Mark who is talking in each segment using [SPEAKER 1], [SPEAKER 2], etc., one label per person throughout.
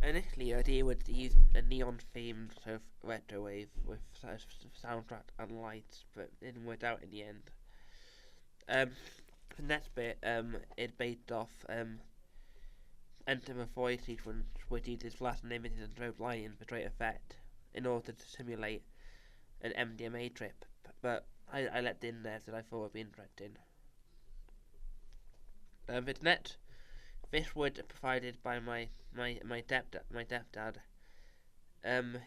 [SPEAKER 1] Initially, the idea was to use a neon-themed sort of retro wave with sort of soundtrack and lights, but it didn't work out in the end. Um, the next bit, it based off Enter the Void sequence, which uses flashing images and strobe lighting for great effect in order to simulate an MDMA trip, but I left it in there that I thought would be interesting. The net, this was provided by my stepdad,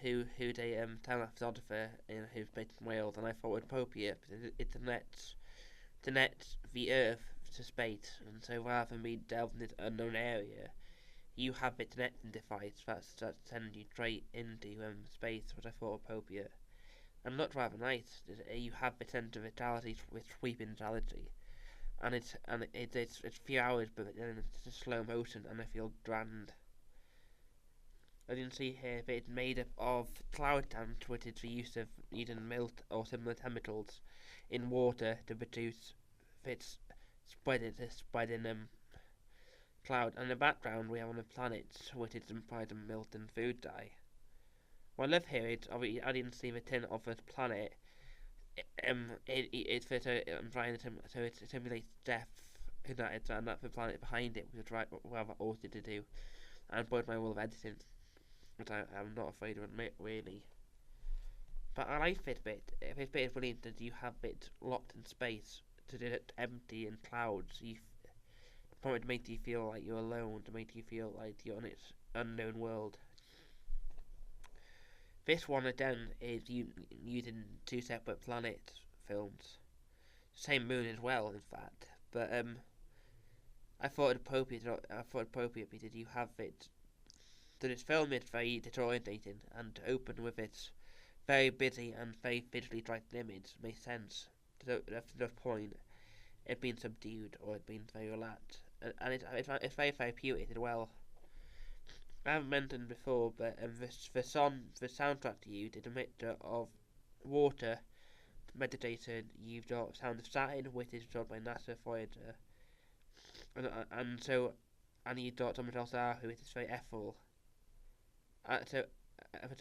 [SPEAKER 1] who's a town photographer who's based in Wales, and I thought it was appropriate because it connects the Earth to space, and so rather than me delving into an unknown area, you have a connecting device that's sending you straight into space, which I thought appropriate. And looked rather nice. You have the sense of vitality with sweeping vitality, and it's a few hours, but then it's just slow motion, and I feel grand. As you can see here, it's made up of cloud dance, which is the use of using melt or similar chemicals in water to produce its spreading cloud. And in the background, we have on the planets, which is implied in molten food dye. What I love here is, I didn't see the tin of the planet. It's trying to simulate death, and that's the planet behind it, which is rather awesome to do, and both my will of editing, which I'm not afraid to admit, really. But I like this bit. This bit is brilliant that you have it locked in space, to do it empty and clouds. It makes you feel like you're alone, to make you feel like you're in its unknown world. This one again is using two separate planet films, same moon as well, in fact. But I thought it appropriate. Because you have it. That its film is very disorientating, and to open with its very busy and very visually striking image makes sense. To the point, it being subdued or it being very relaxed, and it's very therapeutic as well. I haven't mentioned before, but the soundtrack used is a mixture of water, meditation. You've got Sound of Saturn, which is done by NASA Voyager, and you've got something else there who is very ethereal. It's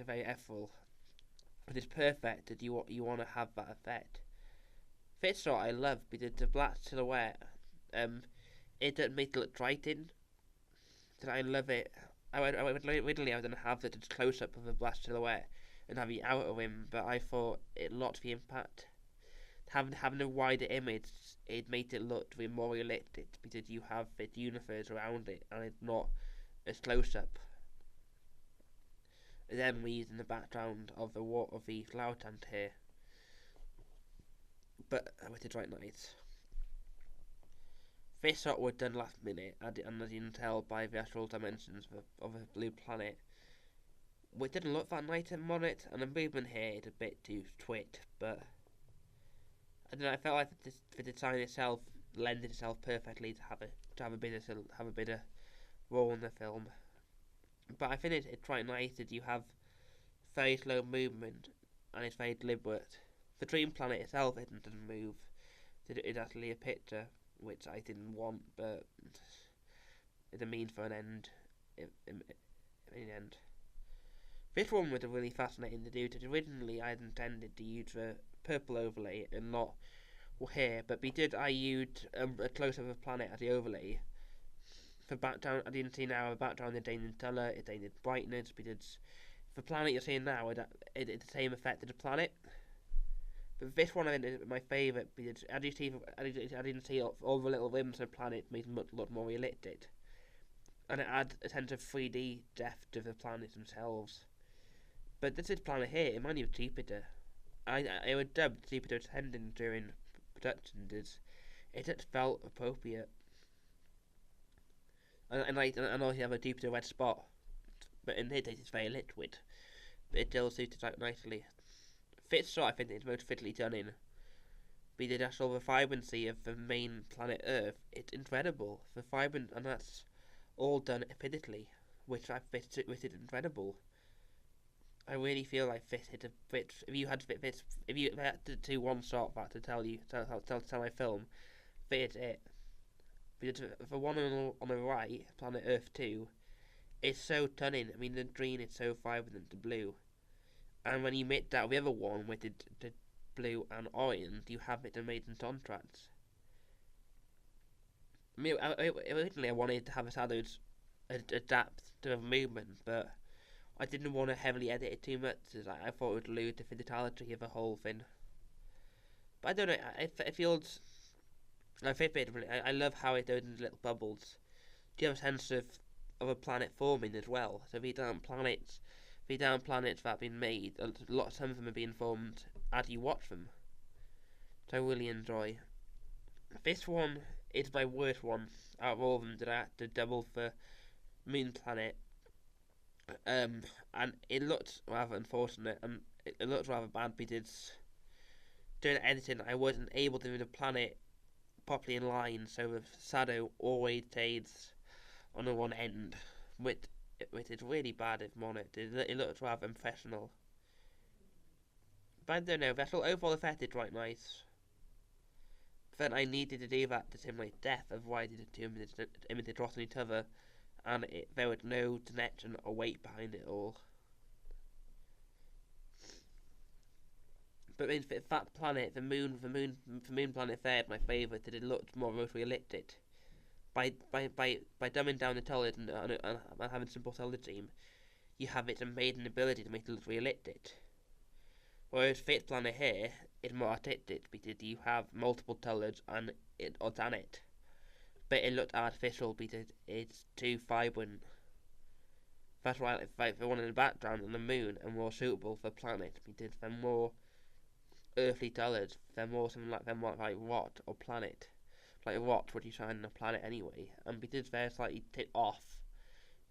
[SPEAKER 1] very ethereal, but it's perfect that you want to have that effect. This shot I love because the black silhouette, it doesn't make it look striking. So I love it. Originally I was going to have the close up of a black silhouette and have the outer rim, but I thought it lost the impact. Having a wider image, it made it look more realistic because you have the universe around it and it's not as close up. And then we use in the background of the cloud tent here, but which is right nice. This shot was done last minute, and as you can tell by the actual dimensions of a blue planet, which didn't look that nice on it, and the movement here is a bit too twit, but I don't know. I felt like the design itself lended itself perfectly to have a bit of role in the film. But I think it's quite nice that you have very slow movement, and it's very deliberate. The dream planet itself doesn't move; it's actually a picture, which I didn't want, but it's a means for an end. In the end, this one was really fascinating to do. Because originally I had intended to use the purple overlay and not here, but because I used a close up of a planet as the overlay, for background, I didn't see now a background is changing colour, it's changing brightness, because the planet you're seeing now, it's the same effect as the planet. But this one is my favourite because as you see, I didn't see all the little rims of the planet making it look more realistic, and it adds a sense of 3D depth to the planets themselves. But this is planet here, it might even Jupiter. I would dub Jupiter's ending during production because it just felt appropriate. And I know you have a Jupiter red spot, but in this case it's very liquid, but it still suits it out nicely. This shot I think is most fitly done in, because the actual vibrancy of the main planet Earth, it's incredible. The vibrant, and that's all done epidically, which is incredible. I really feel like this hit a bit. If you had to do one shot that to tell my film, this is it. Because the one on the right, Planet Earth 2, it's so stunning. I mean, the green is so vibrant, the blue, and when you mix that with the other one with the blue and orange, you have it amazing contrast. I mean, originally I wanted to have the shadows adapt to the movement, but I didn't want to heavily edit it too much, as I thought it would lose the physicality of the whole thing. But I don't know, it feels. I feel I love how it does in little bubbles. Do you have a sense of a planet forming as well? So these down planets that have been made, a lot of some of them are being formed as you watch them. So I really enjoy. This one is my worst one out of all of them that I had to double for Moon Planet. And it looked rather unfortunate, and it looked rather bad because during editing I wasn't able to do the planet properly in line, so the shadow always stays on the one end, which is really bad if I'm honest. It looks rather unprofessional. But I don't know, the actual overall effect is quite nice. But then I needed to do that to simulate death, otherwise the two images crossing each other, and there was no connection or weight behind it all. But in that planet, the moon planet there is my favourite, that it looked more realistic. By dumbing down the colors and having simple color scheme, you have its amazing ability to make it look realistic. Whereas Fate Planet here is more artistic because you have multiple colors and it's organic. But it looked artificial because it's too vibrant. That's why the one in the background and the moon are more suitable for planets because they're more earthly colours. They're more something like rot or planet. Like rot would you shine on a planet anyway. And because they're slightly tipped off,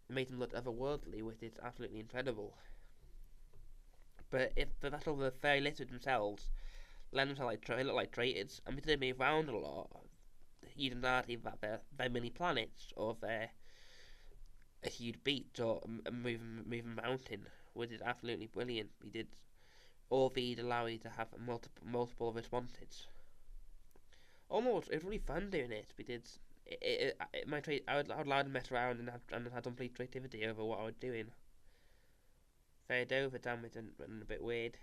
[SPEAKER 1] it makes them look otherworldly, which is absolutely incredible. But if the vessel were very little themselves, land themselves they look like craters, and because they move around a lot, you don't know that they're mini planets or they're a huge beach or a moving mountain, which is absolutely brilliant. We did all these allow you to have multiple responses. Almost, it was really fun doing it because I would allow to mess around and have complete creativity over what I was doing. Very over damaged and a bit weird.